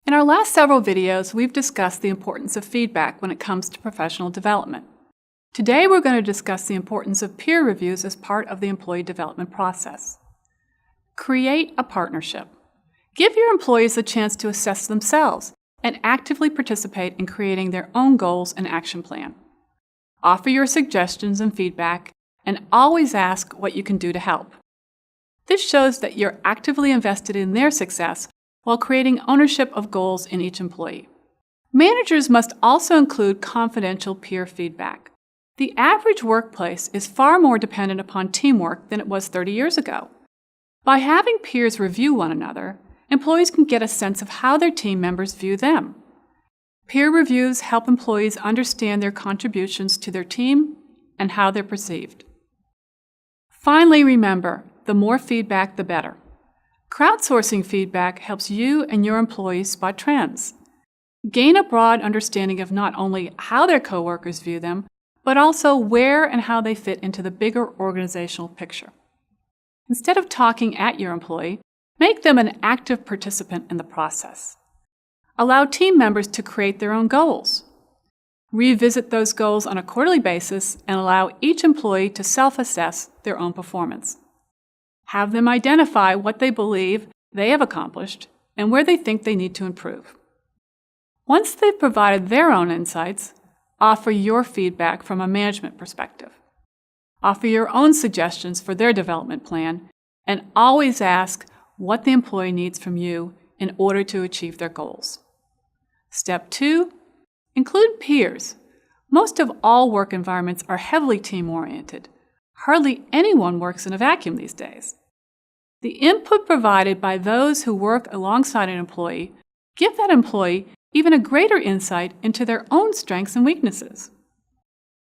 In our last several videos, we've discussed the importance of feedback when it comes to professional development. Today, we're going to discuss the importance of peer reviews as part of the employee development process. Create a partnership. Give your employees a chance to assess themselves and actively participate in creating their own goals and action plan. Offer your suggestions and feedback, and always ask what you can do to help. This shows that you're actively invested in their success while creating ownership of goals in each employee. Managers must also include confidential peer feedback. The average workplace is far more dependent upon teamwork than it was 30 years ago. By having peers review one another, employees can get a sense of how their team members view them. Peer reviews help employees understand their contributions to their team and how they're perceived. Finally, remember, the more feedback, the better. Crowdsourcing feedback helps you and your employees spot trends. Gain a broad understanding of not only how their coworkers view them, but also where and how they fit into the bigger organizational picture. Instead of talking at your employee, make them an active participant in the process. Allow team members to create their own goals. Revisit those goals on a quarterly basis and allow each employee to self-assess their own performance. Have them identify what they believe they have accomplished and where they think they need to improve. Once they've provided their own insights, offer your feedback from a management perspective. Offer your own suggestions for their development plan, and always ask what the employee needs from you in order to achieve their goals. Step 2, include peers. Most of all work environments are heavily team-oriented. Hardly anyone works in a vacuum these days. The input provided by those who work alongside an employee give that employee even a greater insight into their own strengths and weaknesses.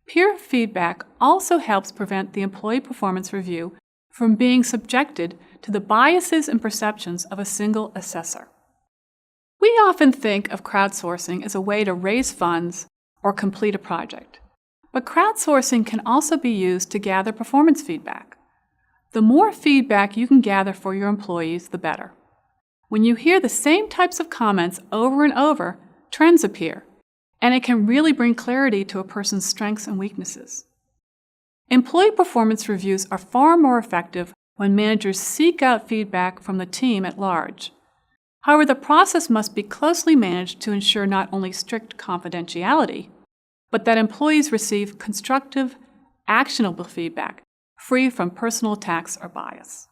Peer feedback also helps prevent the employee performance review from being subjected to the biases and perceptions of a single assessor. We often think of crowdsourcing as a way to raise funds or complete a project, but crowdsourcing can also be used to gather performance feedback. The more feedback you can gather for your employees, the better. When you hear the same types of comments over and over, trends appear, and it can really bring clarity to a person's strengths and weaknesses. Employee performance reviews are far more effective when managers seek out feedback from the team at large. However, the process must be closely managed to ensure not only strict confidentiality, but that employees receive constructive, actionable feedback, free from personal attacks or bias.